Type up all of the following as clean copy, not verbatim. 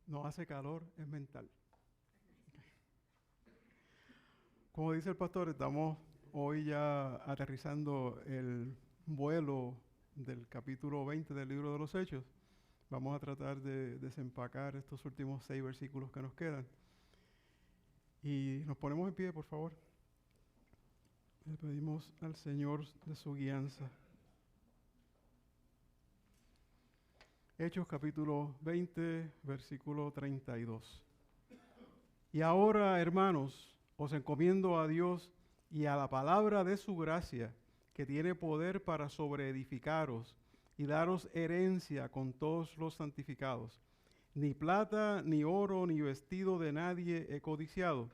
No hace calor, es mental. Como dice el pastor, estamos hoy ya aterrizando el vuelo del capítulo 20 del libro de los Hechos. Vamos a tratar de desempacar estos últimos 6 versículos que nos quedan. Y nos ponemos en pie, por favor. Le pedimos al Señor de su guianza. Hechos capítulo 20, versículo 32. Y ahora, hermanos, os encomiendo a Dios y a la palabra de su gracia, que tiene poder para sobreedificaros y daros herencia con todos los santificados. Ni plata, ni oro, ni vestido de nadie he codiciado.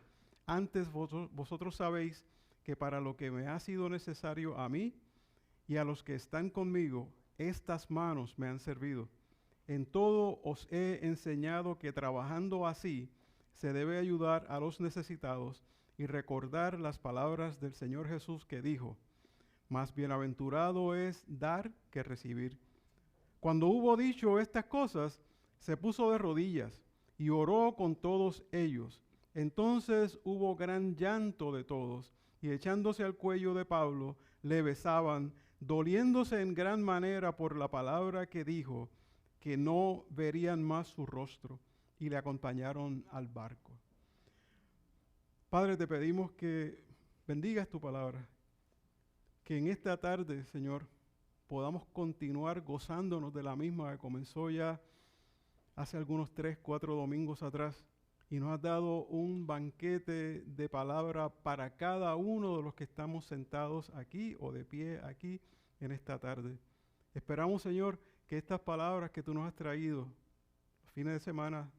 Antes vosotros sabéis que para lo que me ha sido necesario a mí y a los que están conmigo, estas manos me han servido. En todo os he enseñado que trabajando así se debe ayudar a los necesitados y recordar las palabras del Señor Jesús que dijo: más bienaventurado es dar que recibir. Cuando hubo dicho estas cosas, se puso de rodillas y oró con todos ellos. Entonces hubo gran llanto de todos, y echándose al cuello de Pablo, le besaban, doliéndose en gran manera por la palabra que dijo, que no verían más su rostro, y le acompañaron al barco. Padre, te pedimos que bendigas tu palabra, que en esta tarde, Señor, podamos continuar gozándonos de la misma que comenzó ya hace algunos 3, 4 domingos atrás, y nos has dado un banquete de palabra para cada uno de los que estamos sentados aquí o de pie aquí en esta tarde. Esperamos, Señor, que estas palabras que tú nos has traído los fines de semana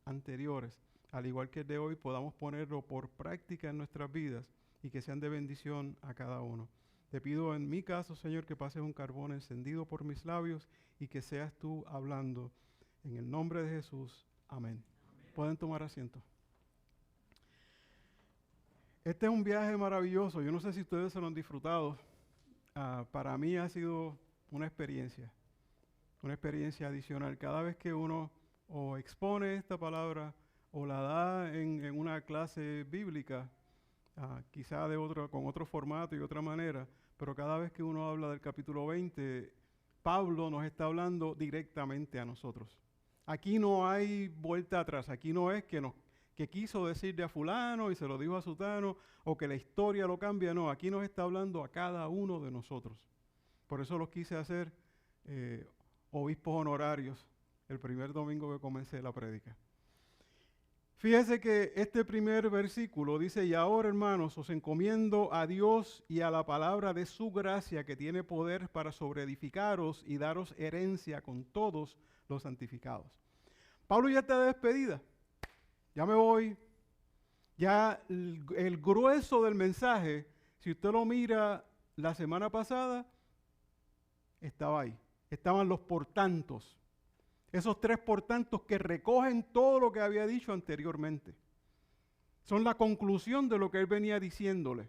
anteriores, al igual que el de hoy, podamos ponerlo por práctica en nuestras vidas y que sean de bendición a cada uno. Te pido en mi caso, Señor, que pases un carbón encendido por mis labios y que seas tú hablando. En el nombre de Jesús, amén. Pueden tomar asiento. Este es un viaje maravilloso. Yo no sé si ustedes se lo han disfrutado. Para mí ha sido una experiencia adicional. Cada vez que uno o expone esta palabra o la da en una clase bíblica, quizá con otro formato y otra manera, pero cada vez que uno habla del capítulo 20, Pablo nos está hablando directamente a nosotros. Aquí no hay vuelta atrás, aquí no es que quiso decirle a fulano y se lo dijo a sutano, o que la historia lo cambia, no, aquí nos está hablando a cada uno de nosotros. Por eso los quise hacer obispos honorarios el primer domingo que comencé la prédica. Fíjese que este primer versículo dice: y ahora, hermanos, os encomiendo a Dios y a la palabra de su gracia, que tiene poder para sobreedificaros y daros herencia con todos los santificados. Pablo ya está de despedida. Ya me voy. Ya el grueso del mensaje, si usted lo mira la semana pasada, estaba ahí. Estaban los portantos. Esos 3 portantos que recogen todo lo que había dicho anteriormente. Son la conclusión de lo que él venía diciéndole.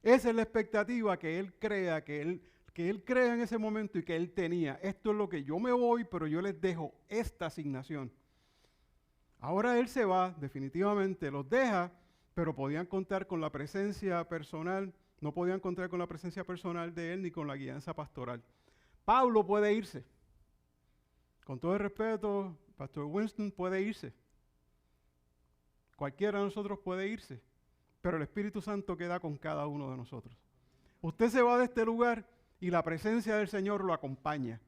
Esa es la expectativa que él crea, que él crea en ese momento y que él tenía. Esto es lo que yo me voy, pero yo les dejo esta asignación. Ahora él se va, definitivamente los deja, pero podían contar con la presencia personal, no podían contar con la presencia personal de él ni con la guianza pastoral. Pablo puede irse. Con todo el respeto, Pastor Winston puede irse. Cualquiera de nosotros puede irse, pero el Espíritu Santo queda con cada uno de nosotros. Usted se va de este lugar y la presencia del Señor lo acompaña.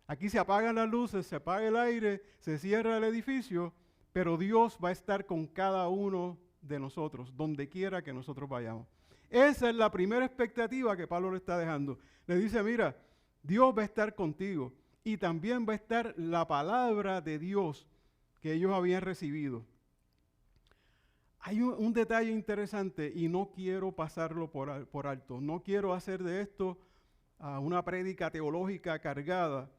Aquí se apagan las luces, se apaga el aire, se cierra el edificio, pero Dios va a estar con cada uno de nosotros, donde quiera que nosotros vayamos. Esa es la primera expectativa que Pablo le está dejando. Le dice: mira, Dios va a estar contigo. Y también va a estar la palabra de Dios que ellos habían recibido. Hay un detalle interesante y no quiero pasarlo por alto. No quiero hacer de esto una prédica teológica cargada,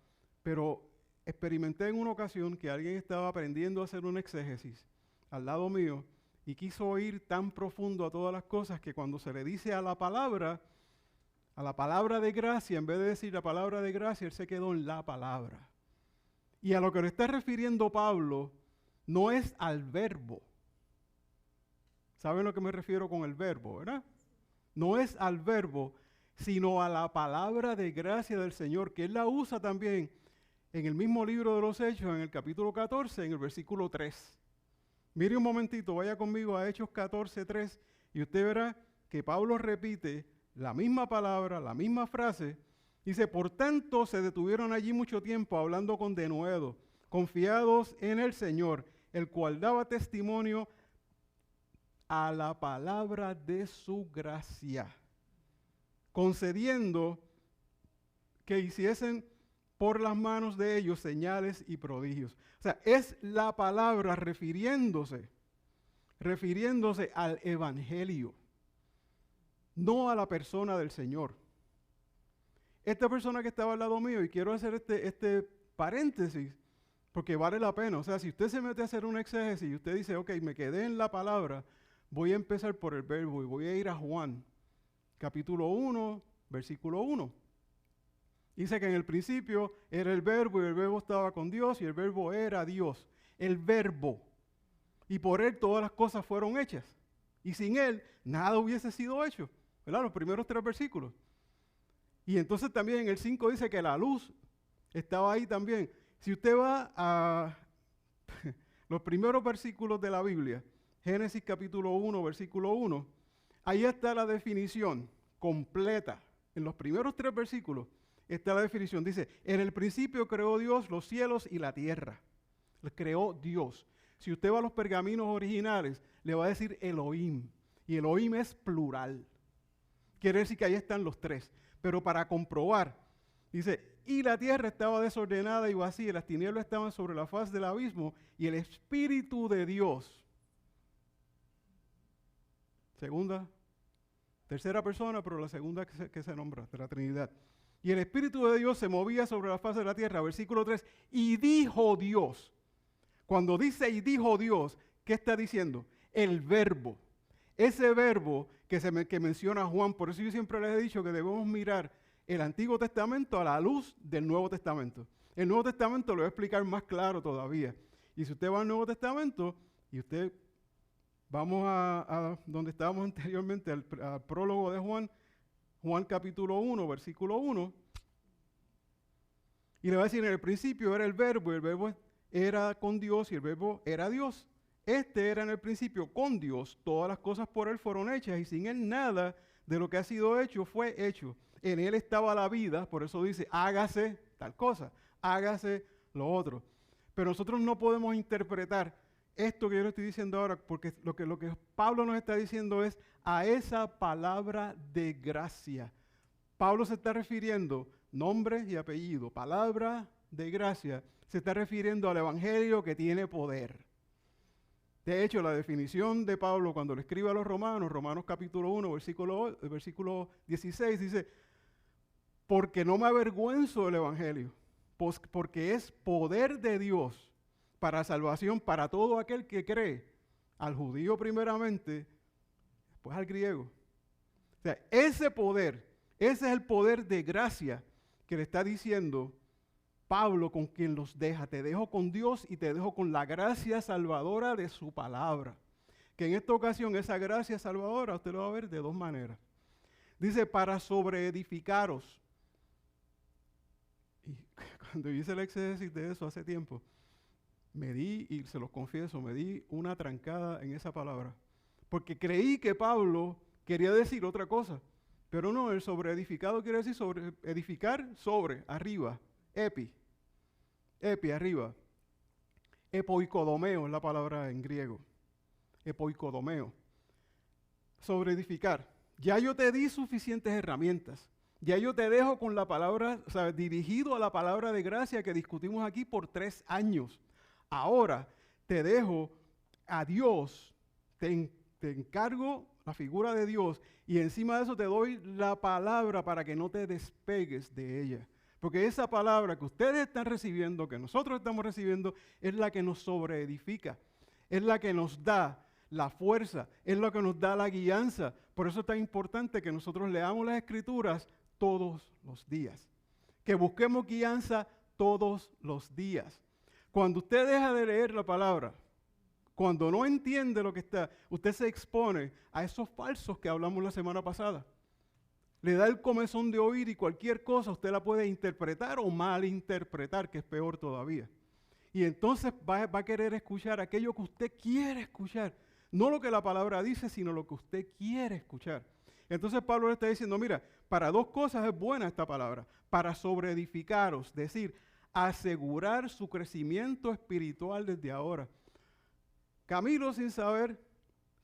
pero experimenté en una ocasión que alguien estaba aprendiendo a hacer un exégesis al lado mío y quiso ir tan profundo a todas las cosas que cuando se le dice a la palabra de gracia, en vez de decir la palabra de gracia, él se quedó en la palabra. Y a lo que le está refiriendo Pablo no es al verbo. ¿Saben a lo que me refiero con el verbo, verdad? No es al verbo, sino a la palabra de gracia del Señor, que Él la usa también en el mismo libro de los Hechos, en el capítulo 14, en el versículo 3. Mire un momentito, vaya conmigo a Hechos 14, 3, y usted verá que Pablo repite la misma palabra, la misma frase. Dice, por tanto se detuvieron allí mucho tiempo hablando con denuedo, confiados en el Señor, el cual daba testimonio a la palabra de su gracia, concediendo que hiciesen por las manos de ellos señales y prodigios. O sea, es la palabra refiriéndose al evangelio, no a la persona del Señor. Esta persona que estaba al lado mío, y quiero hacer este paréntesis, porque vale la pena. O sea, si usted se mete a hacer un exégesis y usted dice, ok, me quedé en la palabra, voy a empezar por el verbo y voy a ir a Juan, capítulo 1, versículo 1. Dice que en el principio era el verbo y el verbo estaba con Dios y el verbo era Dios. El verbo. Y por él todas las cosas fueron hechas. Y sin él nada hubiese sido hecho. ¿Verdad? Los primeros 3 versículos. Y entonces también en el 5 dice que la luz estaba ahí también. Si usted va a los primeros versículos de la Biblia, Génesis capítulo 1, versículo 1, ahí está la definición completa. En los primeros 3 versículos está la definición. Dice, en el principio creó Dios los cielos y la tierra. Los creó Dios. Si usted va a los pergaminos originales, le va a decir Elohim. Y Elohim es plural. Quiere decir que ahí están los 3. Pero para comprobar, dice, y la tierra estaba desordenada y vacía, y las tinieblas estaban sobre la faz del abismo, y el Espíritu de Dios, tercera persona, pero la segunda que se nombra, de la Trinidad. Y el Espíritu de Dios se movía sobre la faz de la tierra, versículo 3, y dijo Dios. Cuando dice y dijo Dios, ¿qué está diciendo? El verbo. Ese verbo que menciona Juan, por eso yo siempre les he dicho que debemos mirar el Antiguo Testamento a la luz del Nuevo Testamento. El Nuevo Testamento lo voy a explicar más claro todavía. Y si usted va al Nuevo Testamento y usted, vamos a donde estábamos anteriormente, al prólogo de Juan, Juan capítulo 1, versículo 1, y le va a decir, en el principio era el verbo, y el verbo era con Dios, y el verbo era Dios. Este era en el principio con Dios, todas las cosas por Él fueron hechas, y sin Él nada de lo que ha sido hecho fue hecho. En Él estaba la vida, por eso dice, hágase tal cosa, hágase lo otro. Pero nosotros no podemos interpretar esto que yo le estoy diciendo ahora, porque lo que Pablo nos está diciendo es a esa palabra de gracia. Pablo se está refiriendo, nombre y apellido, palabra de gracia, se está refiriendo al evangelio que tiene poder. De hecho, la definición de Pablo cuando le escribe a los Romanos, Romanos capítulo 1, versículo 16, dice, porque no me avergüenzo del evangelio, porque es poder de Dios para salvación para todo aquel que cree, al judío primeramente, después al griego. O sea, ese poder, ese es el poder de gracia que le está diciendo Pablo con quien los deja. Te dejo con Dios y te dejo con la gracia salvadora de su palabra. Que en esta ocasión esa gracia salvadora usted lo va a ver de 2 maneras. Dice, para sobreedificaros. Y cuando yo hice el exégesis de eso hace tiempo, y se los confieso, me di una trancada en esa palabra. Porque creí que Pablo quería decir otra cosa. Pero no, el sobreedificado quiere decir edificar sobre, arriba. Epi, arriba. Epoikodomeo es la palabra en griego. Epoikodomeo. Sobre edificar. Ya yo te di suficientes herramientas. Ya yo te dejo con la palabra, o sea, dirigido a la palabra de gracia que discutimos aquí por 3 años. Ahora te dejo a Dios, te encargo la figura de Dios y encima de eso te doy la palabra para que no te despegues de ella. Porque esa palabra que ustedes están recibiendo, que nosotros estamos recibiendo, es la que nos sobreedifica, es la que nos da la fuerza, es la que nos da la guianza. Por eso es tan importante que nosotros leamos las Escrituras todos los días, que busquemos guianza todos los días. Cuando usted deja de leer la palabra, cuando no entiende lo que está, usted se expone a esos falsos que hablamos la semana pasada. Le da el comezón de oír y cualquier cosa usted la puede interpretar o malinterpretar, que es peor todavía. Y entonces va a querer escuchar aquello que usted quiere escuchar. No lo que la palabra dice, sino lo que usted quiere escuchar. Entonces Pablo le está diciendo, mira, para dos cosas es buena esta palabra. Para sobreedificaros, es decir, asegurar su crecimiento espiritual desde ahora. Camilo sin saber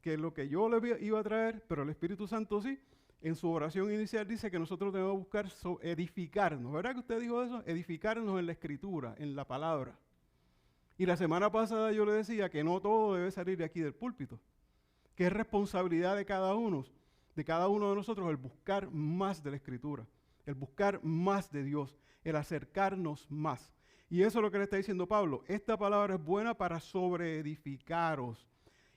que es lo que yo le iba a traer, pero el Espíritu Santo sí, en su oración inicial dice que nosotros debemos buscar edificarnos. ¿Verdad que usted dijo eso? Edificarnos en la Escritura, en la palabra. Y la semana pasada yo le decía que no todo debe salir de aquí del púlpito, que es responsabilidad de cada uno de nosotros el buscar más de la Escritura, el buscar más de Dios, el acercarnos más. Y eso es lo que le está diciendo Pablo. Esta palabra es buena para sobreedificaros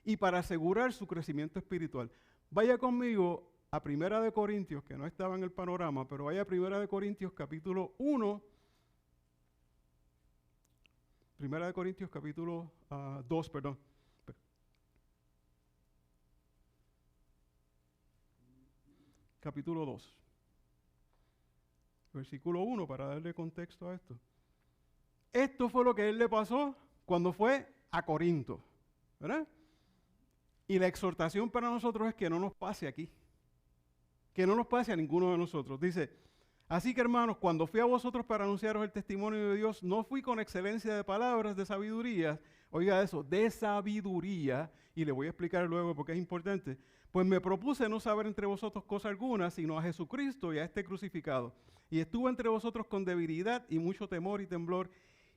y para asegurar su crecimiento espiritual. Vaya conmigo a 1 Corintios, que no estaba en el panorama, pero vaya a 1 Corintios capítulo 1. 1 Corintios capítulo 2, perdón. Capítulo 2. Versículo 1, para darle contexto a esto. Esto fue lo que a él le pasó cuando fue a Corinto, ¿verdad? Y la exhortación para nosotros es que no nos pase aquí, que no nos pase a ninguno de nosotros. Dice, así que hermanos, cuando fui a vosotros para anunciaros el testimonio de Dios, no fui con excelencia de palabras, de sabiduría, oiga eso, de sabiduría, y le voy a explicar luego porque es importante, pues me propuse no saber entre vosotros cosa alguna, sino a Jesucristo y a este crucificado. Y estuve entre vosotros con debilidad y mucho temor y temblor,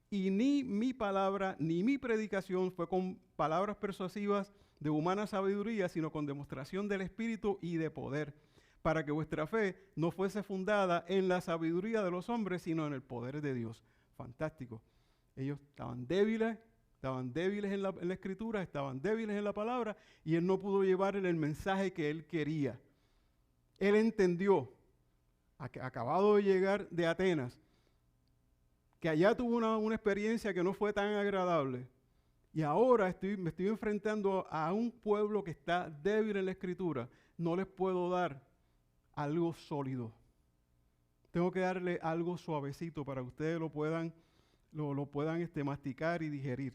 y ni mi palabra ni mi predicación fue con palabras persuasivas de humana sabiduría, sino con demostración del Espíritu y de poder, para que vuestra fe no fuese fundada en la sabiduría de los hombres, sino en el poder de Dios. Fantástico. Ellos estaban débiles en la Escritura, estaban débiles en la palabra, y él no pudo llevar el mensaje que él quería. Él entendió, acabado de llegar de Atenas, que allá tuvo una experiencia que no fue tan agradable, y ahora me estoy enfrentando a un pueblo que está débil en la Escritura. No les puedo dar algo sólido. Tengo que darle algo suavecito para que ustedes lo puedan masticar y digerir.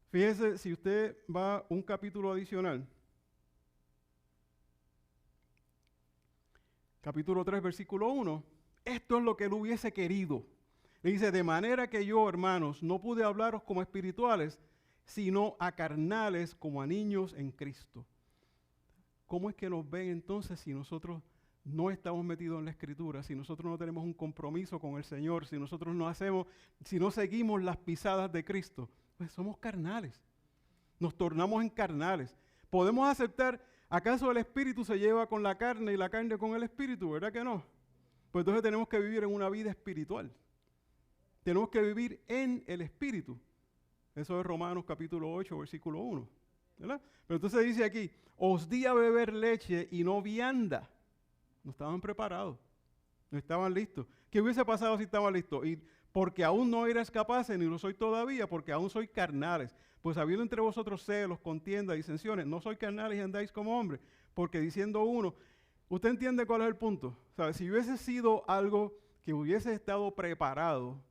Fíjese, si usted va un capítulo adicional, capítulo 3, versículo 1, esto es lo que él hubiese querido. Le dice, de manera que yo, hermanos, no pude hablaros como espirituales, sino a carnales como a niños en Cristo. ¿Cómo es que nos ven entonces si nosotros no estamos metidos en la Escritura, si nosotros no tenemos un compromiso con el Señor, si nosotros si no seguimos las pisadas de Cristo? Pues somos carnales, nos tornamos en carnales. ¿Podemos aceptar, acaso el Espíritu se lleva con la carne y la carne con el Espíritu? ¿Verdad que no? Pues entonces tenemos que vivir en una vida espiritual. Tenemos que vivir en el Espíritu. Eso es Romanos capítulo 8, versículo 1. ¿Verdad? Pero entonces dice aquí, os di a beber leche y no vianda. No estaban preparados, no estaban listos. ¿Qué hubiese pasado si estaban listos? Y porque aún no eras capaces, ni lo soy todavía, porque aún soy carnales. Pues habiendo entre vosotros celos, contiendas, disensiones, no sois carnales y andáis como hombres, porque diciendo uno, ¿usted entiende cuál es el punto? ¿Sabe? Si hubiese sido algo que hubiese estado preparado,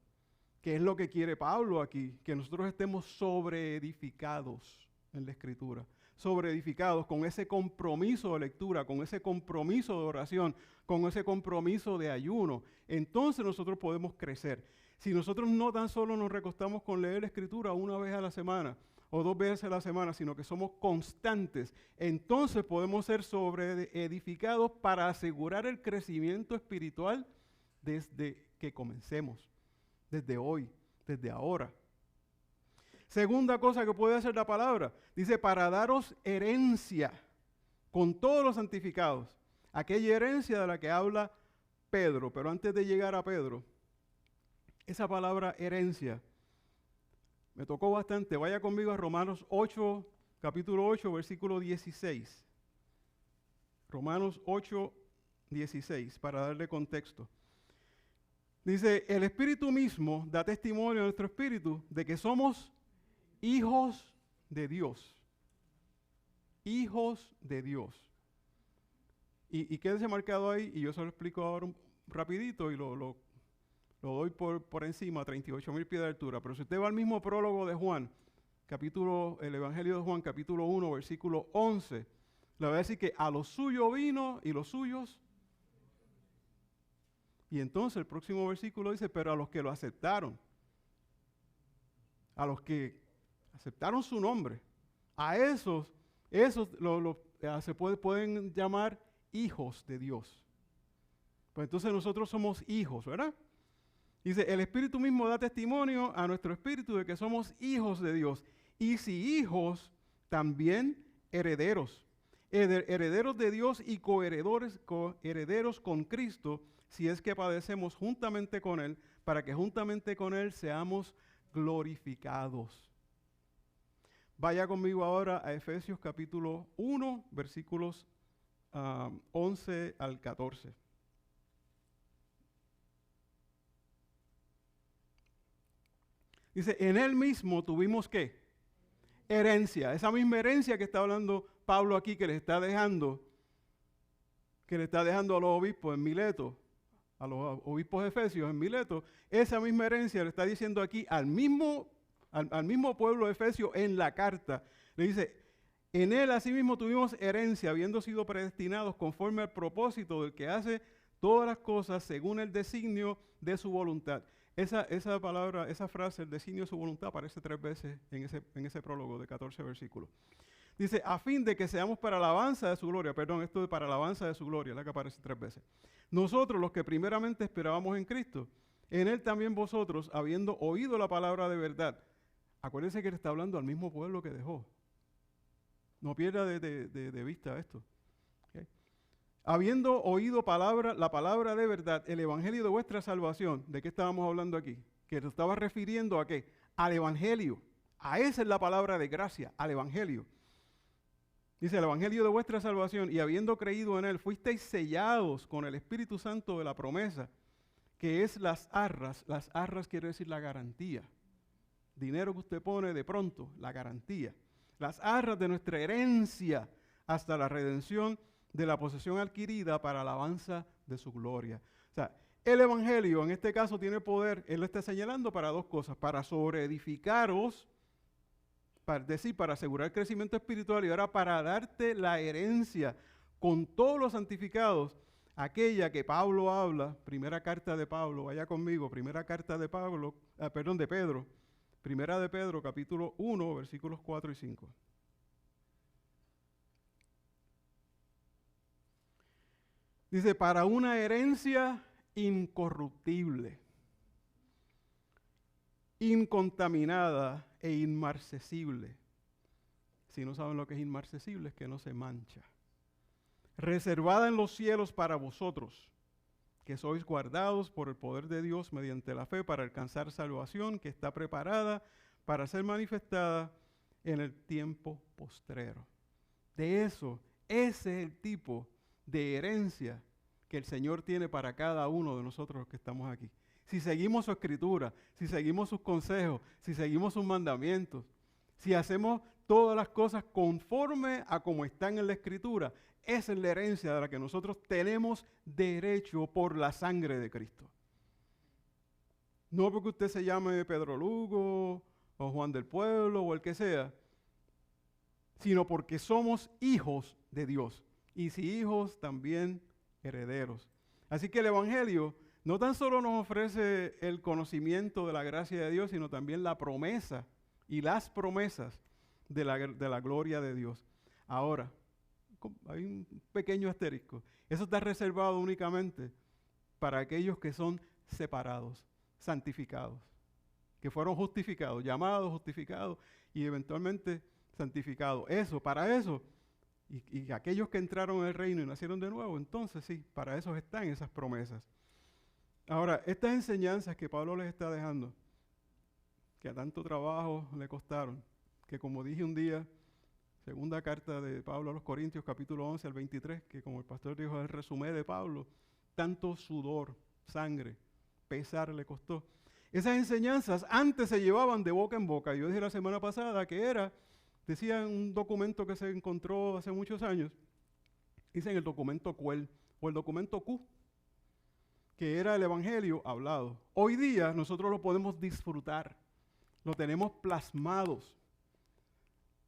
que es lo que quiere Pablo aquí, que nosotros estemos sobreedificados en la Escritura, sobreedificados con ese compromiso de lectura, con ese compromiso de oración, con ese compromiso de ayuno, entonces nosotros podemos crecer. Si nosotros no tan solo nos recostamos con leer la Escritura una vez a la semana o 2 veces a la semana, sino que somos constantes, entonces podemos ser sobreedificados para asegurar el crecimiento espiritual desde que comencemos. Desde hoy, desde ahora. Segunda cosa que puede hacer la palabra, dice, para daros herencia con todos los santificados. Aquella herencia de la que habla Pedro, pero antes de llegar a Pedro, esa palabra herencia me tocó bastante. Vaya conmigo a Romanos 8, capítulo 8, versículo 16. Romanos 8, 16, para darle contexto. Dice, el Espíritu mismo da testimonio a nuestro espíritu de que somos hijos de Dios. Hijos de Dios. Y quédese marcado ahí, y yo se lo explico ahora rapidito y lo doy por encima, 38,000 pies de altura. Pero si usted va al mismo prólogo de Juan, el Evangelio de Juan, capítulo 1, versículo 11, le va a decir que a lo suyo vino y los suyos. Y entonces el próximo versículo dice, pero a los que lo aceptaron, a los que aceptaron su nombre, a esos se pueden llamar hijos de Dios. Pues entonces nosotros somos hijos, ¿verdad? Dice, el Espíritu mismo da testimonio a nuestro espíritu de que somos hijos de Dios. Y si hijos, también herederos. Herederos de Dios y coherederos con Cristo, si es que padecemos juntamente con Él, para que juntamente con Él seamos glorificados. Vaya conmigo ahora a Efesios capítulo 1, versículos 11 al 14. Dice, en Él mismo tuvimos ¿qué? Herencia. Esa misma herencia que está hablando Pablo aquí, que le está dejando a los obispos en Mileto, a los obispos efesios en Mileto, esa misma herencia le está diciendo aquí al mismo pueblo de Efesios en la carta. Le dice, en Él asimismo tuvimos herencia, habiendo sido predestinados conforme al propósito del que hace todas las cosas según el designio de su voluntad. Esa palabra, esa frase, el designio de su voluntad, aparece 3 veces en ese prólogo de 14 versículos. Dice, a fin de que seamos para alabanza de su gloria. Perdón, esto de para alabanza de su gloria, la que aparece 3 veces. Nosotros, los que primeramente esperábamos en Cristo, en Él también vosotros, habiendo oído la palabra de verdad. Acuérdense que Él está hablando al mismo pueblo que dejó. No pierda de vista esto. ¿Okay? Habiendo oído la palabra de verdad, el evangelio de vuestra salvación. ¿De qué estábamos hablando aquí? Que se estaba refiriendo a qué? Al evangelio. A esa es la palabra de gracia, al evangelio. Dice, el evangelio de vuestra salvación, y habiendo creído en él, fuisteis sellados con el Espíritu Santo de la promesa, que es las arras. Las arras quiere decir la garantía. Dinero que usted pone de pronto, la garantía. Las arras de nuestra herencia hasta la redención de la posesión adquirida para alabanza de su gloria. O sea, el evangelio en este caso tiene poder, él lo está señalando para 2 cosas, para sobreedificaros, para asegurar el crecimiento espiritual, y ahora para darte la herencia con todos los santificados, aquella que Pablo habla, primera carta de Pablo, vaya conmigo, primera carta de Pedro, primera de Pedro, capítulo 1, versículos 4 y 5. Dice, para una herencia incorruptible, incontaminada e inmarcesible. Si no saben lo que es inmarcesible, es que no se mancha. Reservada en los cielos para vosotros, que sois guardados por el poder de Dios mediante la fe para alcanzar salvación, que está preparada para ser manifestada en el tiempo postrero. De eso, ese es el tipo de herencia que el Señor tiene para cada uno de nosotros los que estamos aquí. Si seguimos su escritura, si seguimos sus consejos, si seguimos sus mandamientos, si hacemos todas las cosas conforme a como están en la escritura, esa es la herencia de la que nosotros tenemos derecho por la sangre de Cristo. No porque usted se llame Pedro Lugo o Juan del Pueblo o el que sea, sino porque somos hijos de Dios. Y si hijos, también herederos. Así que el Evangelio no tan solo nos ofrece el conocimiento de la gracia de Dios, sino también la promesa y las promesas de la gloria de Dios. Ahora, hay un pequeño asterisco. Eso está reservado únicamente para aquellos que son separados, santificados, que fueron justificados, llamados, justificados y eventualmente santificados. Para eso, y aquellos que entraron en el reino y nacieron de nuevo, entonces sí, para eso están esas promesas. Ahora, estas enseñanzas que Pablo les está dejando, que a tanto trabajo le costaron, que como dije un día, segunda carta de Pablo a los Corintios, capítulo 11 al 23, que como el pastor dijo, es el resumen de Pablo, tanto sudor, sangre, pesar le costó. Esas enseñanzas antes se llevaban de boca en boca. Yo dije la semana pasada que decía en un documento que se encontró hace muchos años, dicen el documento QUEL o el documento Q, que era el Evangelio hablado. Hoy día nosotros lo podemos disfrutar, lo tenemos plasmados.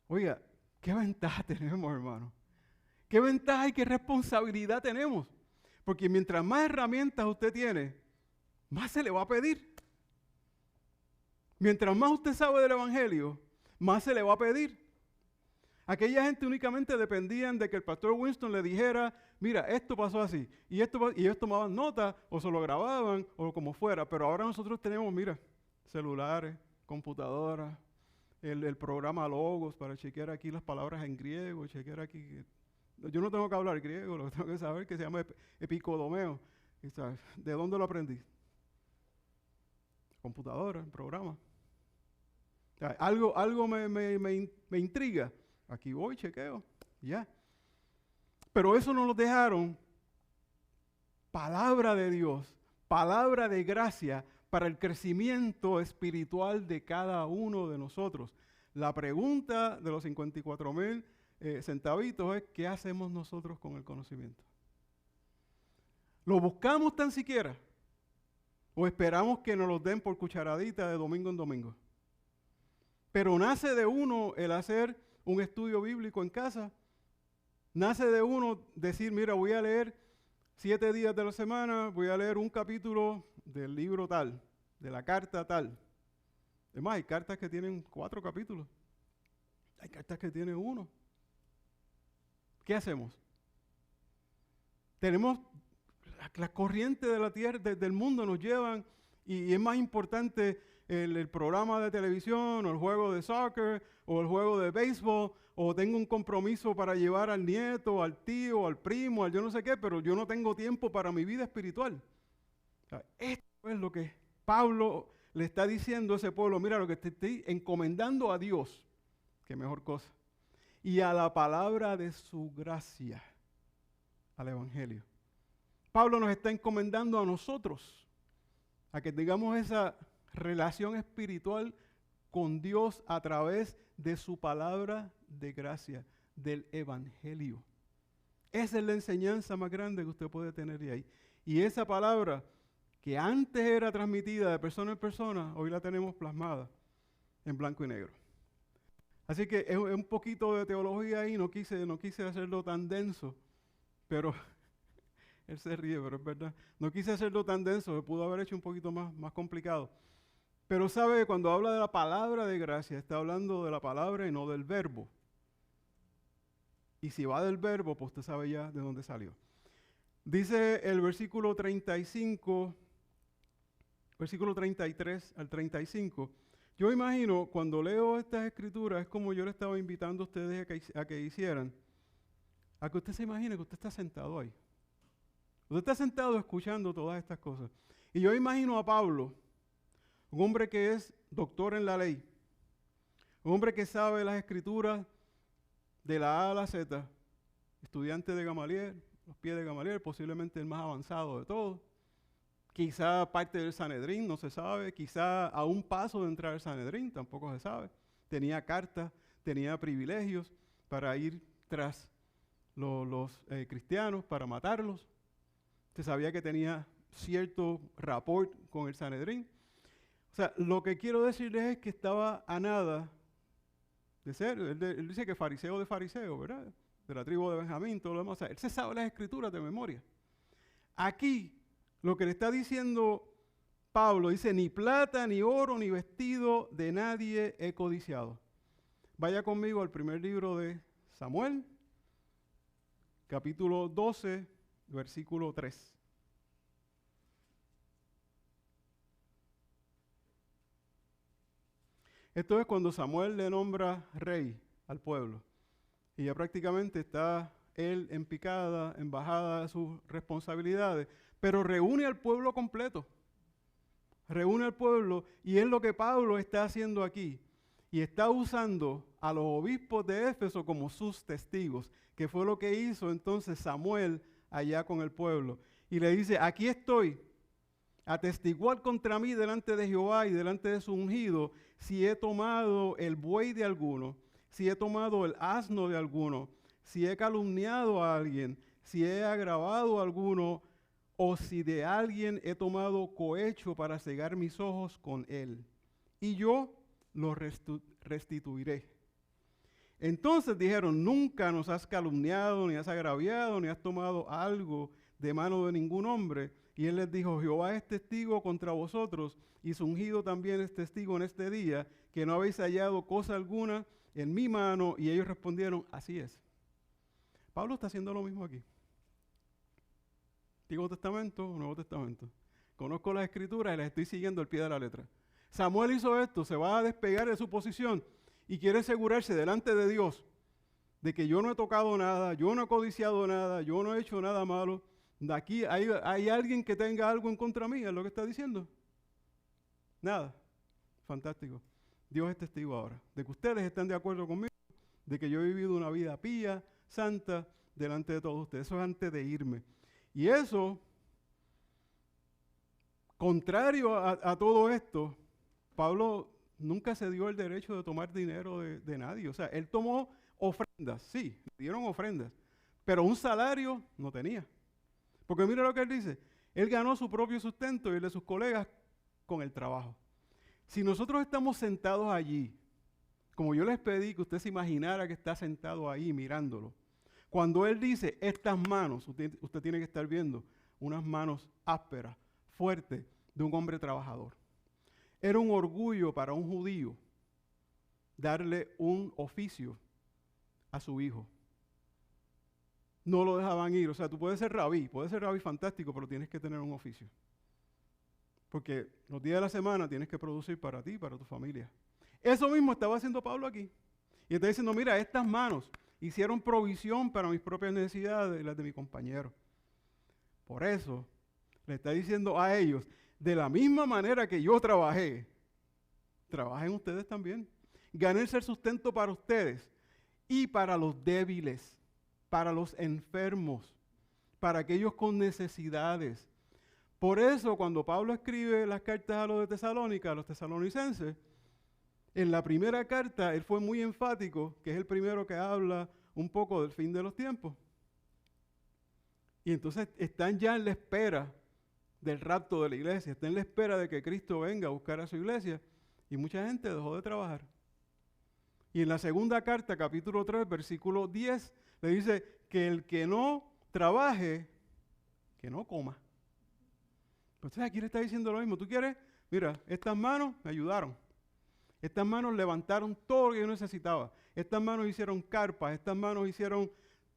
Oiga, ¿qué ventaja tenemos, hermano? ¿Qué ventaja y qué responsabilidad tenemos? Porque mientras más herramientas usted tiene, más se le va a pedir. Mientras más usted sabe del Evangelio, más se le va a pedir. Aquella gente únicamente dependían de que el pastor Winston le dijera, mira, esto pasó así, y ellos tomaban nota, o se lo grababan, o como fuera, pero ahora nosotros tenemos, mira, celulares, computadoras, el programa Logos para chequear aquí las palabras en griego, chequear aquí. Yo no tengo que hablar griego, lo que tengo que saber es que se llama epicodomeo. ¿De dónde lo aprendí? Computadora, programa. Algo me intriga. Aquí voy, chequeo, ya. Pero eso nos lo dejaron palabra de Dios, palabra de gracia para el crecimiento espiritual de cada uno de nosotros. La pregunta de los 54,000 centavitos es, ¿qué hacemos nosotros con el conocimiento? ¿Lo buscamos tan siquiera? ¿O esperamos que nos lo den por cucharadita de domingo en domingo? Pero nace de uno el hacer un estudio bíblico en casa. Nace de uno decir, mira, voy a leer 7 días de la semana, voy a leer un capítulo del libro tal, de la carta tal. Es más, hay cartas que tienen 4 capítulos. Hay cartas que tienen 1. ¿Qué hacemos? Tenemos las corrientes de la tierra, del mundo nos llevan, y es más importante el programa de televisión, o el juego de soccer, o el juego de béisbol, o tengo un compromiso para llevar al nieto, al tío, al primo, al yo no sé qué, pero yo no tengo tiempo para mi vida espiritual. O sea, esto es lo que Pablo le está diciendo a ese pueblo, mira, lo que te estoy encomendando a Dios, qué mejor cosa, y a la palabra de su gracia, al Evangelio. Pablo nos está encomendando a nosotros, a que tengamos esa relación espiritual con Dios a través de su palabra de gracia, del Evangelio. Esa es la enseñanza más grande que usted puede tener de ahí. Y esa palabra que antes era transmitida de persona en persona, hoy la tenemos plasmada en blanco y negro. Así que es un poquito de teología ahí, no quise hacerlo tan denso, pero él se ríe, pero es verdad. No quise hacerlo tan denso, se pudo haber hecho un poquito más complicado. Pero sabe, cuando habla de la palabra de gracia, está hablando de la palabra y no del verbo. Y si va del verbo, pues usted sabe ya de dónde salió. Dice el versículo 35, versículo 33 al 35. Yo imagino, cuando leo estas escrituras, es como yo le estaba invitando a ustedes a que hicieran, a que usted se imagine que usted está sentado ahí. Usted está sentado escuchando todas estas cosas. Y yo imagino a Pablo, un hombre que es doctor en la ley, un hombre que sabe las escrituras de la A a la Z, estudiante de Gamaliel, los pies de Gamaliel, posiblemente el más avanzado de todos, quizá parte del Sanedrín, no se sabe, quizá a un paso de entrar al Sanedrín, tampoco se sabe. Tenía cartas, tenía privilegios para ir tras los cristianos, para matarlos. Se sabía que tenía cierto rapport con el Sanedrín. O sea, lo que quiero decirles es que estaba a nada de ser, él dice que fariseo de fariseo, ¿verdad? De la tribu de Benjamín, todo lo demás. O sea, él se sabe las escrituras de memoria. Aquí, lo que le está diciendo Pablo, dice, ni plata, ni oro, ni vestido de nadie he codiciado. Vaya conmigo al primer libro de Samuel, capítulo 12, versículo 3. Esto es cuando Samuel le nombra rey al pueblo. Y ya prácticamente está él en picada, en bajada de sus responsabilidades, pero reúne al pueblo completo. Reúne al pueblo, y es lo que Pablo está haciendo aquí. Y está usando a los obispos de Éfeso como sus testigos, que fue lo que hizo entonces Samuel allá con el pueblo. Y le dice, aquí estoy, atestiguar contra mí delante de Jehová y delante de su ungido, si he tomado el buey de alguno, si he tomado el asno de alguno, si he calumniado a alguien, si he agravado a alguno, o si de alguien he tomado cohecho para cegar mis ojos con él. Y yo lo restituiré. Entonces dijeron, nunca nos has calumniado, ni has agraviado, ni has tomado algo de mano de ningún hombre. Y él les dijo, Jehová es testigo contra vosotros, y su ungido también es testigo en este día, que no habéis hallado cosa alguna en mi mano. Y ellos respondieron, así es. Pablo está haciendo lo mismo aquí. Antiguo Testamento, Nuevo Testamento. Conozco las Escrituras y las estoy siguiendo al pie de la letra. Samuel hizo esto, se va a despegar de su posición y quiere asegurarse delante de Dios de que yo no he tocado nada, yo no he codiciado nada, yo no he hecho nada malo. De aquí hay alguien que tenga algo en contra mí, es lo que está diciendo. Nada. Fantástico. Dios es testigo ahora de que ustedes están de acuerdo conmigo, de que yo he vivido una vida pía, santa, delante de todos ustedes. Eso es antes de irme. Y eso, contrario a todo esto, Pablo nunca se dio el derecho de tomar dinero de nadie. O sea, él tomó ofrendas, sí, le dieron ofrendas, pero un salario no tenía. Porque mira lo que él dice, él ganó su propio sustento y el de sus colegas con el trabajo. Si nosotros estamos sentados allí, como yo les pedí que usted se imaginara que está sentado ahí mirándolo, cuando él dice estas manos, usted tiene que estar viendo unas manos ásperas, fuertes, de un hombre trabajador. Era un orgullo para un judío darle un oficio a su hijo. No lo dejaban ir. O sea, tú puedes ser rabí fantástico, pero tienes que tener un oficio. Porque los días de la semana tienes que producir para ti y para tu familia. Eso mismo estaba haciendo Pablo aquí. Y está diciendo, mira, estas manos hicieron provisión para mis propias necesidades y las de mi compañero. Por eso le está diciendo a ellos, de la misma manera que yo trabajé, trabajen ustedes también. Gánense el sustento para ustedes y para los débiles, para los enfermos, para aquellos con necesidades. Por eso, cuando Pablo escribe las cartas a los de Tesalónica, a los tesalonicenses, en la primera carta él fue muy enfático, que es el primero que habla un poco del fin de los tiempos. Y entonces están ya en la espera del rapto de la iglesia, están en la espera de que Cristo venga a buscar a su iglesia, y mucha gente dejó de trabajar. Y en la segunda carta, capítulo 3, versículo 10, le dice que el que no trabaje, que no coma. Entonces aquí le está diciendo lo mismo. ¿Tú quieres? Mira, estas manos me ayudaron. Estas manos levantaron todo lo que yo necesitaba. Estas manos hicieron carpas, estas manos hicieron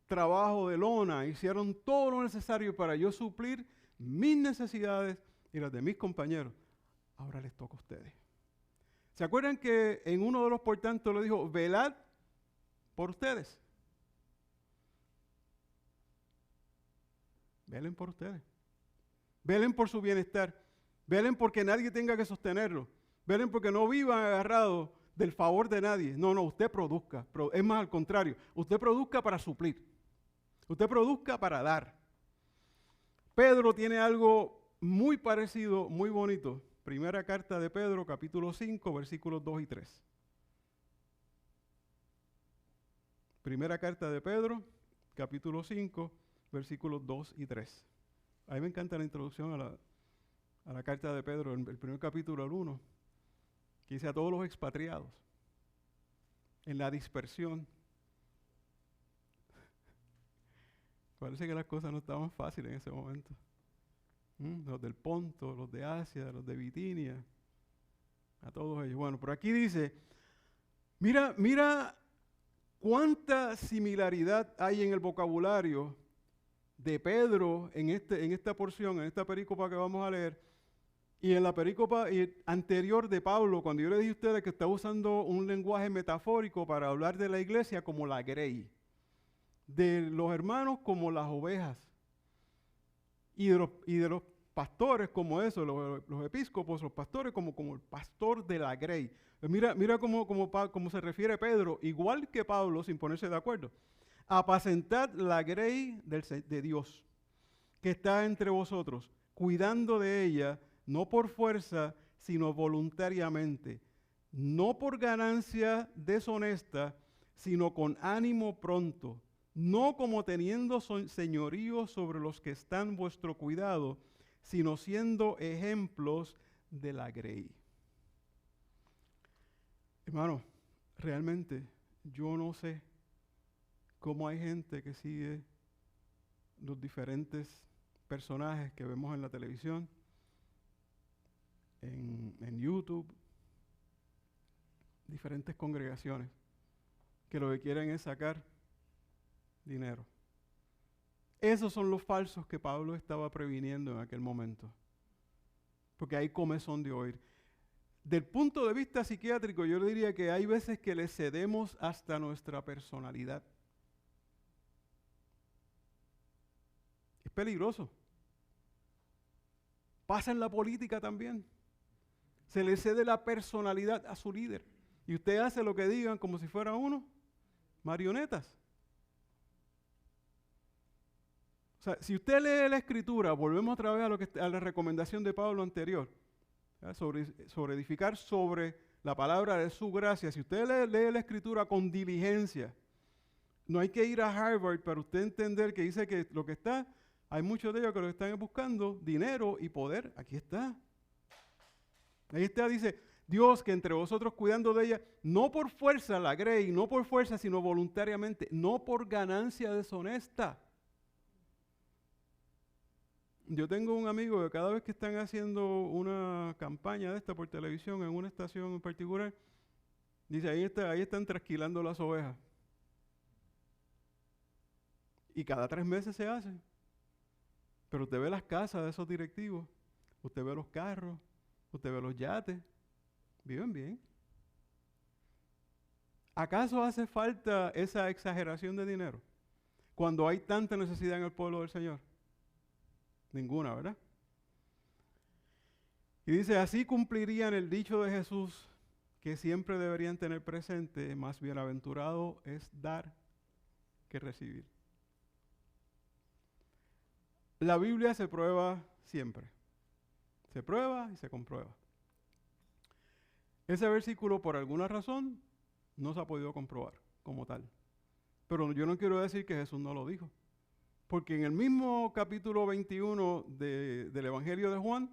trabajo de lona, hicieron todo lo necesario para yo suplir mis necesidades y las de mis compañeros. Ahora les toca a ustedes. ¿Se acuerdan que en uno de los por tanto le dijo, velad por ustedes? Velen por ustedes. Velen por su bienestar. Velen porque nadie tenga que sostenerlo. Velen porque no vivan agarrados del favor de nadie. No, usted produzca. Es más al contrario. Usted produzca para suplir. Usted produzca para dar. Pedro tiene algo muy parecido, muy bonito. Primera carta de Pedro, capítulo 5, versículos 2 y 3. Primera carta de Pedro, capítulo 5, versículos 2 y 3. A mí me encanta la introducción a la carta de Pedro, el primer capítulo, el 1, que dice a todos los expatriados, en la dispersión. Parece que las cosas no estaban fáciles en ese momento. Los del Ponto, los de Asia, los de Bitinia, a todos ellos. Bueno, por aquí dice, mira cuánta similaridad hay en el vocabulario de Pedro en esta porción, en esta perícopa que vamos a leer, y en la perícopa anterior de Pablo, cuando yo le dije a ustedes que estaba usando un lenguaje metafórico para hablar de la iglesia como la grey, de los hermanos como las ovejas, y de los pastores como eso, los episcopos, los pastores como el pastor de la grey. Mira cómo se refiere Pedro, igual que Pablo, sin ponerse de acuerdo. Apacentad la grey de Dios, que está entre vosotros, cuidando de ella, no por fuerza, sino voluntariamente, no por ganancia deshonesta, sino con ánimo pronto, no como teniendo señorío sobre los que están vuestro cuidado, sino siendo ejemplos de la grey. Hermano, realmente yo no sé cómo hay gente que sigue los diferentes personajes que vemos en la televisión, en YouTube, diferentes congregaciones, que lo que quieren es sacar dinero. Esos son los falsos que Pablo estaba previniendo en aquel momento, porque hay comezón de oír. Del punto de vista psiquiátrico, yo le diría que hay veces que le cedemos hasta nuestra personalidad. Es peligroso. Pasa en la política también. Se le cede la personalidad a su líder. Y usted hace lo que digan como si fuera uno marionetas. O sea, si usted lee la Escritura, volvemos otra vez a la recomendación de Pablo anterior, sobre edificar sobre la palabra de su gracia. Si usted lee la Escritura con diligencia, no hay que ir a Harvard para usted entender que dice que lo que está, hay muchos de ellos que lo están buscando, dinero y poder. Aquí está. Ahí está, dice, Dios que entre vosotros cuidando de ella, no por fuerza la grey, no por fuerza, sino voluntariamente, no por ganancia deshonesta. Yo tengo un amigo que cada vez que están haciendo una campaña de esta por televisión en una estación en particular, dice, ahí están trasquilando las ovejas. Y cada 3 meses se hace. Pero usted ve las casas de esos directivos, usted ve los carros, usted ve los yates, viven bien. ¿Acaso hace falta esa exageración de dinero cuando hay tanta necesidad en el pueblo del Señor? Ninguna, ¿verdad? Y dice, así cumplirían el dicho de Jesús que siempre deberían tener presente, más bienaventurado es dar que recibir. La Biblia se prueba siempre. Se prueba y se comprueba. Ese versículo, por alguna razón, no se ha podido comprobar como tal. Pero yo no quiero decir que Jesús no lo dijo. Porque en el mismo capítulo 21 del Evangelio de Juan,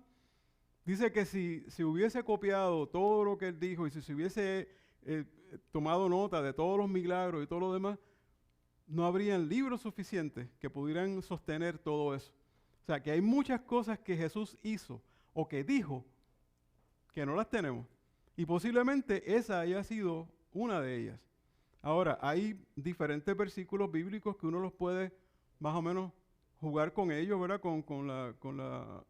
dice que si hubiese copiado todo lo que él dijo y si se hubiese tomado nota de todos los milagros y todo lo demás, no habrían libros suficientes que pudieran sostener todo eso. O sea, que hay muchas cosas que Jesús hizo o que dijo que no las tenemos. Y posiblemente esa haya sido una de ellas. Ahora, hay diferentes versículos bíblicos que uno los puede más o menos jugar con ellos, ¿verdad? Con la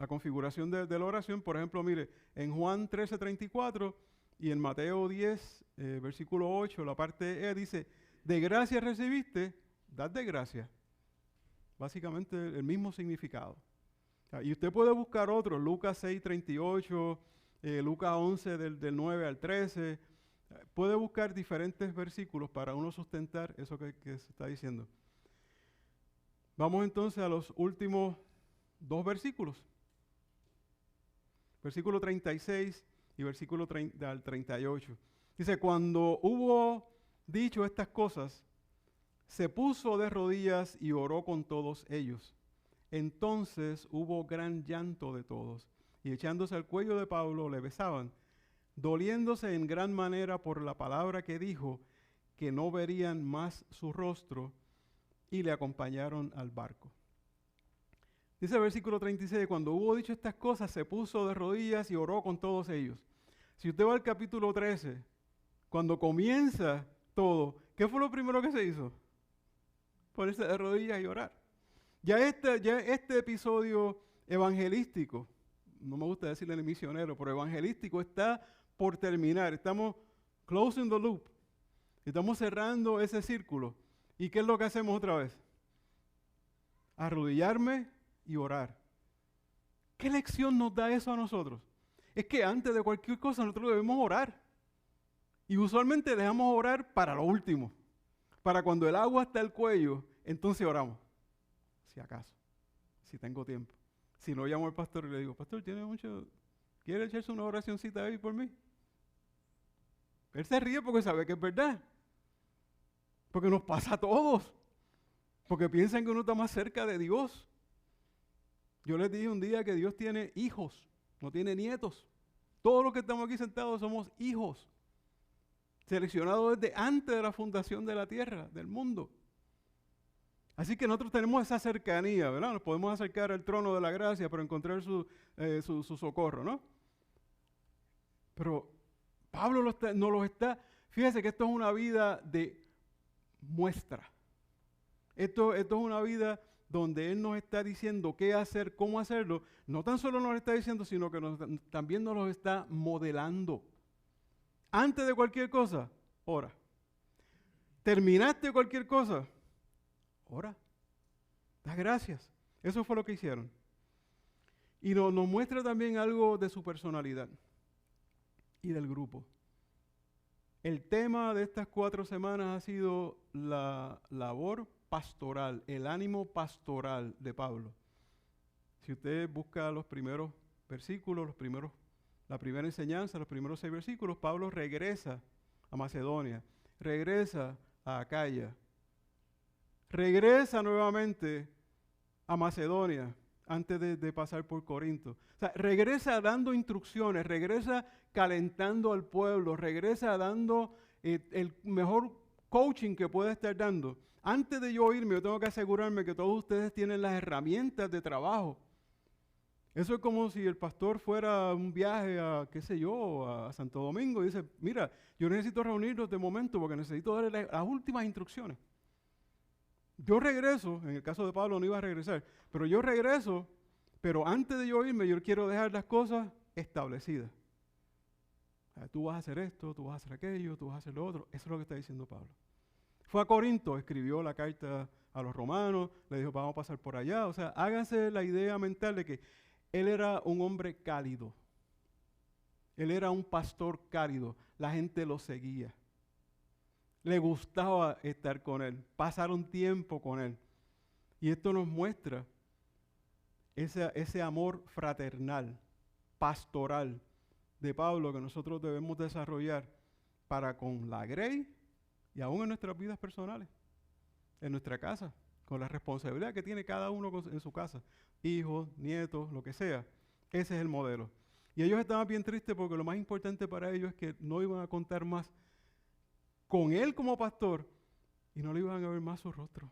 configuración de la oración. Por ejemplo, mire, en Juan 13:34 y en Mateo 10, versículo 8, la parte E dice, de gracia recibiste, dad de gracia. Básicamente el mismo significado. Y usted puede buscar otros, Lucas 6:38, Lucas 11 del 9 al 13. Puede buscar diferentes versículos para uno sustentar eso que se está diciendo. Vamos entonces a los últimos 2 versículos. Versículo 36 y versículo 38. Dice, cuando hubo dicho estas cosas, se puso de rodillas y oró con todos ellos. Entonces hubo gran llanto de todos, y echándose al cuello de Pablo le besaban, doliéndose en gran manera por la palabra que dijo, que no verían más su rostro, y le acompañaron al barco. Dice el versículo 36, cuando hubo dicho estas cosas, se puso de rodillas y oró con todos ellos. Si usted va al capítulo 13, cuando comienza todo, ¿qué fue lo primero que se hizo? Ponerse de rodillas y orar. Ya este episodio evangelístico, no me gusta decirle el misionero, pero evangelístico está por terminar. Estamos closing the loop. Estamos cerrando ese círculo. ¿Y qué es lo que hacemos otra vez? Arrodillarme y orar. ¿Qué lección nos da eso a nosotros? Es que antes de cualquier cosa nosotros debemos orar. Y usualmente dejamos orar para lo último. Para cuando el agua está al cuello, entonces oramos. Si acaso, si tengo tiempo. Si no, llamo al pastor y le digo, pastor, ¿quiere echarse una oracioncita ahí por mí? Él se ríe porque sabe que es verdad. Porque nos pasa a todos. Porque piensan que uno está más cerca de Dios. Yo les dije un día que Dios tiene hijos, no tiene nietos. Todos los que estamos aquí sentados somos hijos, seleccionados desde antes de la fundación de la tierra, del mundo. Así que nosotros tenemos esa cercanía, ¿verdad? Nos podemos acercar al trono de la gracia para encontrar su socorro, ¿no? Pero Pablo nos lo está, fíjese que esto es una vida de muestra. Esto es una vida donde Él nos está diciendo qué hacer, cómo hacerlo. No tan solo nos lo está diciendo, sino que también nos lo está modelando. Antes de cualquier cosa, ora. Terminaste cualquier cosa, ora. Da gracias. Eso fue lo que hicieron. Y nos muestra también algo de su personalidad y del grupo. El tema de estas 4 semanas ha sido la labor pastoral, el ánimo pastoral de Pablo. Si usted busca los primeros versículos, la primera enseñanza, los primeros 6 versículos, Pablo regresa a Macedonia, regresa a Acaya, regresa nuevamente a Macedonia antes de pasar por Corinto. O sea, regresa dando instrucciones, regresa calentando al pueblo, regresa dando el mejor coaching que puede estar dando. Antes de yo irme, yo tengo que asegurarme que todos ustedes tienen las herramientas de trabajo. Eso es como si el pastor fuera a un viaje a, qué sé yo, a Santo Domingo y dice, mira, yo necesito reunirnos de momento porque necesito darle las últimas instrucciones. Yo regreso, en el caso de Pablo no iba a regresar, pero yo regreso, pero antes de yo irme, yo quiero dejar las cosas establecidas. Tú vas a hacer esto, tú vas a hacer aquello, tú vas a hacer lo otro. Eso es lo que está diciendo Pablo. Fue a Corinto, escribió la carta a los romanos, le dijo, vamos a pasar por allá. O sea, háganse la idea mental de que él era un hombre cálido. Él era un pastor cálido. La gente lo seguía. Le gustaba estar con él, pasar un tiempo con él. Y esto nos muestra ese amor fraternal, pastoral de Pablo que nosotros debemos desarrollar para con la Grey y aún en nuestras vidas personales, en nuestra casa, con la responsabilidad que tiene cada uno en su casa, hijos, nietos, lo que sea. Ese es el modelo. Y ellos estaban bien tristes porque lo más importante para ellos es que no iban a contar más con él como pastor y no le iban a ver más su rostro.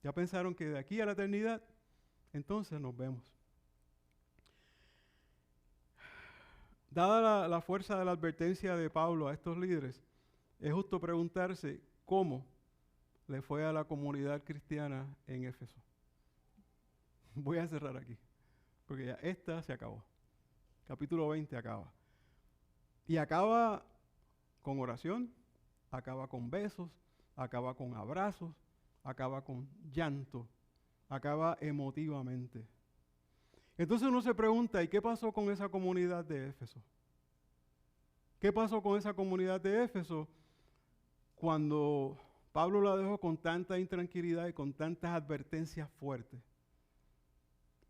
Ya pensaron que de aquí a la eternidad, entonces nos vemos. Dada la fuerza de la advertencia de Pablo a estos líderes, es justo preguntarse cómo le fue a la comunidad cristiana en Éfeso. Voy a cerrar aquí, porque ya esta se acabó. Capítulo 20 acaba. Y acaba con oración, acaba con besos, acaba con abrazos, acaba con llanto, acaba emotivamente. Entonces uno se pregunta, ¿y qué pasó con esa comunidad de Éfeso? ¿Qué pasó con esa comunidad de Éfeso cuando Pablo la dejó con tanta intranquilidad y con tantas advertencias fuertes?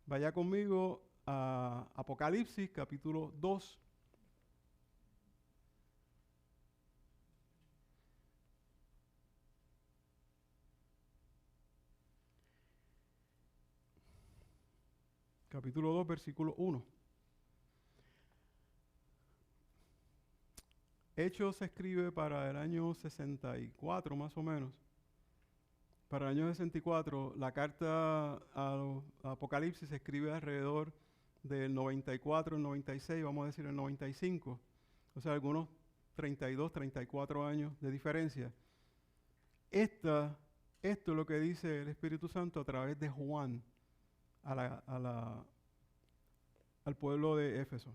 Vaya conmigo a Apocalipsis, capítulo 2. Capítulo 2, versículo 1. Hechos se escribe para el año 64, más o menos. Para el año 64, la carta a Apocalipsis se escribe alrededor del 94, el 96, vamos a decir el 95. O sea, algunos 32, 34 años de diferencia. Esto es lo que dice el Espíritu Santo a través de Juan al pueblo de Éfeso.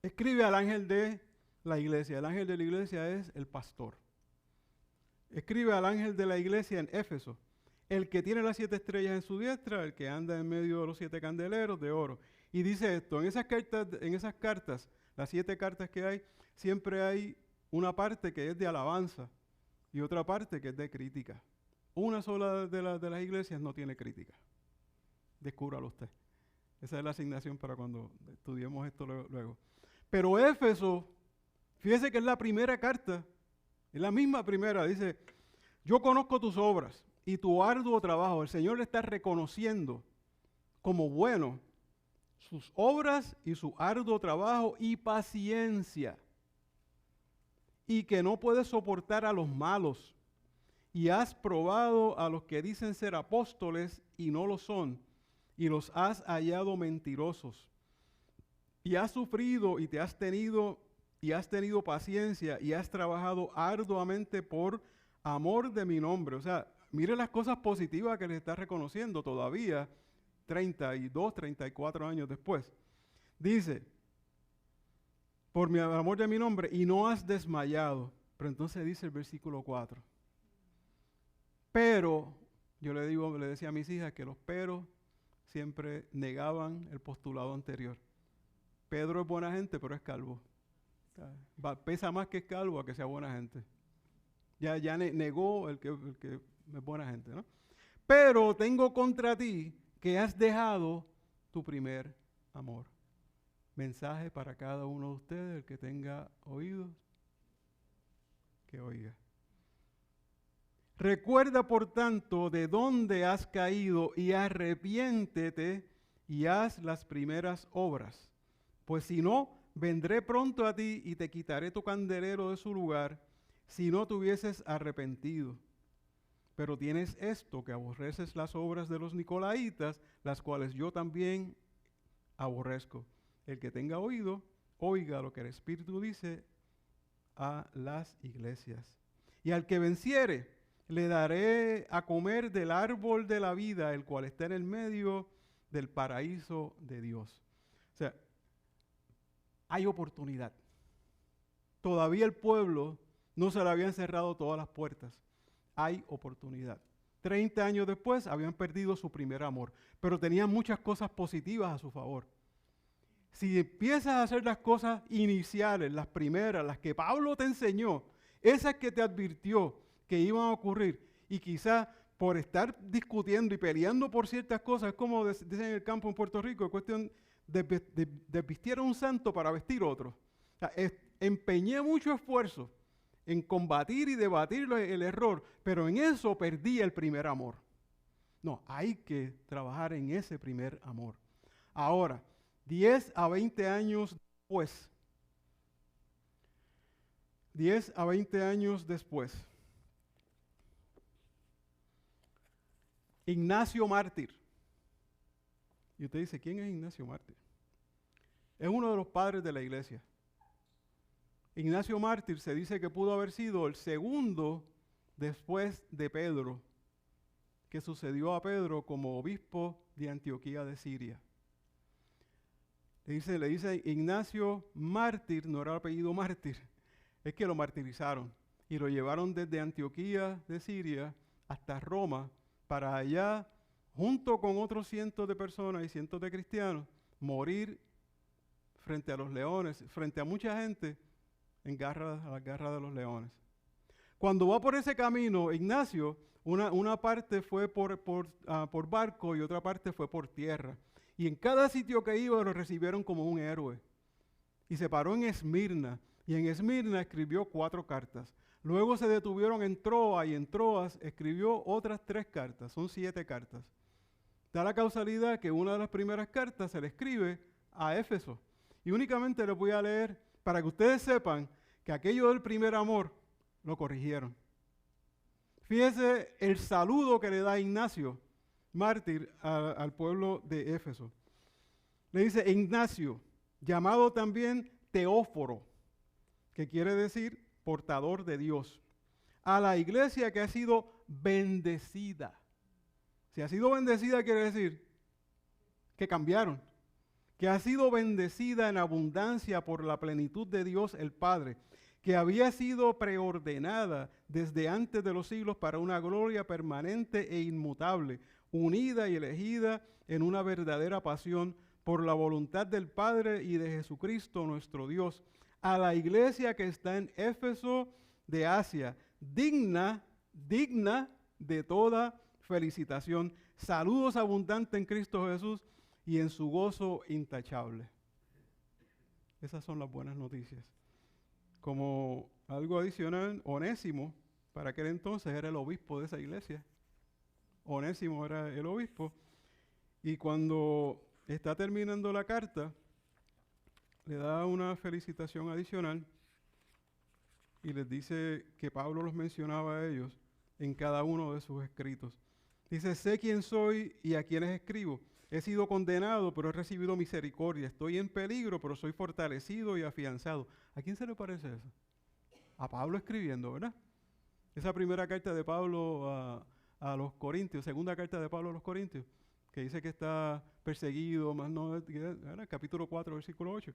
Escribe al ángel de la iglesia. El ángel de la iglesia es el pastor. Escribe al ángel de la iglesia en Éfeso, el que tiene las 7 estrellas en su diestra, el que anda en medio de los 7 candeleros de oro. Y dice esto, en esas cartas, las 7 cartas que hay, siempre hay una parte que es de alabanza y otra parte que es de crítica. Una sola de las iglesias no tiene crítica. Descúbralo usted. Esa es la asignación para cuando estudiemos esto luego. Pero Éfeso, fíjese que es la primera carta, es la misma primera, dice, yo conozco tus obras y tu arduo trabajo. El Señor le está reconociendo como bueno sus obras y su arduo trabajo y paciencia, y que no puedes soportar a los malos, y has probado a los que dicen ser apóstoles y no lo son, y los has hallado mentirosos, y has sufrido y has tenido paciencia, y has trabajado arduamente por amor de mi nombre. O sea, mire las cosas positivas que le está reconociendo todavía 32, 34 años después. Dice, por mi amor de mi nombre, y no has desmayado. Pero entonces dice el versículo 4. Pero, yo le decía a mis hijas que los peros siempre negaban el postulado anterior. Pedro es buena gente, pero es calvo. Pesa más que es calvo a que sea buena gente. Ya negó el que es buena gente, ¿no? Pero tengo contra ti que has dejado tu primer amor. Mensaje para cada uno de ustedes, el que tenga oídos, que oiga. Recuerda, por tanto, de dónde has caído y arrepiéntete y haz las primeras obras. Pues si no, vendré pronto a ti y te quitaré tu candelero de su lugar si no te hubieses arrepentido. Pero tienes esto, que aborreces las obras de los nicolaítas, las cuales yo también aborrezco. El que tenga oído, oiga lo que el Espíritu dice a las iglesias. Y al que venciere, le daré a comer del árbol de la vida, el cual está en el medio del paraíso de Dios. O sea, hay oportunidad. Todavía el pueblo no se le habían cerrado todas las puertas. Hay oportunidad. 30 años después habían perdido su primer amor, pero tenían muchas cosas positivas a su favor. Si empiezas a hacer las cosas iniciales, las primeras, las que Pablo te enseñó, esas que te advirtió que iban a ocurrir, y quizás por estar discutiendo y peleando por ciertas cosas, es como dicen en el campo en Puerto Rico, es cuestión de vestir a un santo para vestir otro. O sea, empeñé mucho esfuerzo en combatir y debatir el error, pero en eso perdí el primer amor. No, hay que trabajar en ese primer amor. Ahora, 10 a 20 años después, 10 a 20 años después, Ignacio Mártir. Y usted dice, ¿quién es Ignacio Mártir? Es uno de los padres de la iglesia. Ignacio Mártir se dice que pudo haber sido el segundo después de Pedro, que sucedió a Pedro como obispo de Antioquía de Siria. Le dice Ignacio Mártir, no era el apellido Mártir, es que lo martirizaron y lo llevaron desde Antioquía de Siria hasta Roma, para allá, junto con otros cientos de personas y cientos de cristianos, morir frente a los leones, frente a mucha gente, a las garras de los leones. Cuando va por ese camino, Ignacio, una parte fue por barco y otra parte fue por tierra. Y en cada sitio que iba lo recibieron como un héroe. Y se paró en Esmirna, y en Esmirna escribió 4 cartas. Luego se detuvieron en Troa, y en Troas escribió otras 3 cartas, son 7 cartas. Da la causalidad que una de las primeras cartas se le escribe a Éfeso. Y únicamente les voy a leer para que ustedes sepan que aquello del primer amor lo corrigieron. Fíjese el saludo que le da Ignacio Mártir al pueblo de Éfeso. Le dice Ignacio, llamado también Teóforo, que quiere decir portador de Dios, a la iglesia que ha sido bendecida. Si ha sido bendecida quiere decir que cambiaron, que ha sido bendecida en abundancia por la plenitud de Dios el Padre, que había sido preordenada desde antes de los siglos para una gloria permanente e inmutable, unida y elegida en una verdadera pasión por la voluntad del Padre y de Jesucristo nuestro Dios, a la iglesia que está en Éfeso de Asia, digna de toda felicitación. Saludos abundantes en Cristo Jesús y en su gozo intachable. Esas son las buenas noticias. Como algo adicional, Onésimo, para aquel entonces era el obispo de esa iglesia. Onésimo era el obispo. Y cuando está terminando la carta, le da una felicitación adicional y les dice que Pablo los mencionaba a ellos en cada uno de sus escritos. Dice, sé quién soy y a quiénes escribo. He sido condenado, pero he recibido misericordia. Estoy en peligro, pero soy fortalecido y afianzado. ¿A quién se le parece eso? A Pablo escribiendo, ¿verdad? Esa primera carta de Pablo a los Corintios, segunda carta de Pablo a los Corintios, que dice que está perseguido, más no, capítulo 4, versículo 8.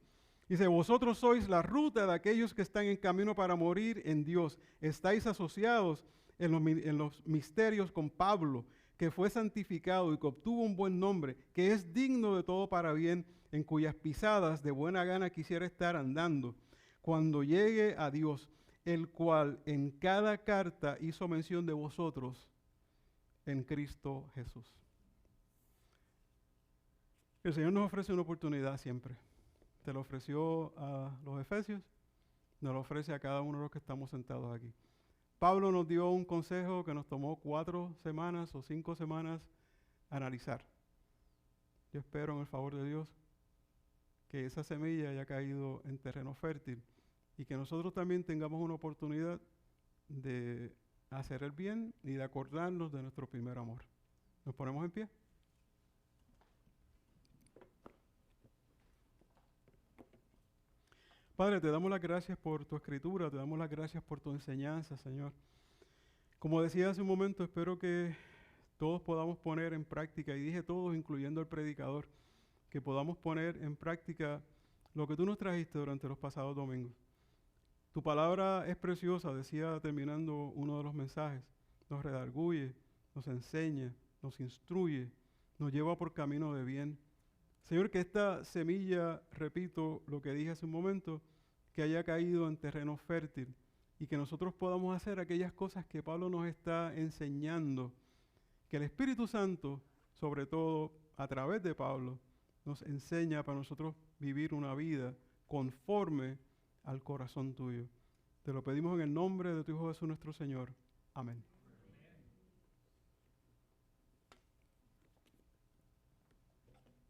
Dice, vosotros sois la ruta de aquellos que están en camino para morir en Dios. Estáis asociados en los misterios con Pablo, que fue santificado y que obtuvo un buen nombre, que es digno de todo para bien, en cuyas pisadas de buena gana quisiera estar andando, cuando llegue a Dios, el cual en cada carta hizo mención de vosotros en Cristo Jesús. El Señor nos ofrece una oportunidad siempre. Te lo ofreció a los efesios, nos lo ofrece a cada uno de los que estamos sentados aquí. Pablo nos dio un consejo que nos tomó 4 semanas o 5 semanas analizar. Yo espero en el favor de Dios que esa semilla haya caído en terreno fértil y que nosotros también tengamos una oportunidad de hacer el bien y de acordarnos de nuestro primer amor. ¿Nos ponemos en pie? Padre, te damos las gracias por tu escritura, te damos las gracias por tu enseñanza, Señor. Como decía hace un momento, espero que todos podamos poner en práctica, y dije todos, incluyendo al predicador, que podamos poner en práctica lo que tú nos trajiste durante los pasados domingos. Tu palabra es preciosa, decía terminando uno de los mensajes. Nos redarguye, nos enseña, nos instruye, nos lleva por camino de bien. Señor, que esta semilla, repito lo que dije hace un momento, que haya caído en terreno fértil y que nosotros podamos hacer aquellas cosas que Pablo nos está enseñando, que el Espíritu Santo, sobre todo a través de Pablo, nos enseña para nosotros vivir una vida conforme al corazón tuyo. Te lo pedimos en el nombre de tu Hijo Jesús nuestro Señor. Amén.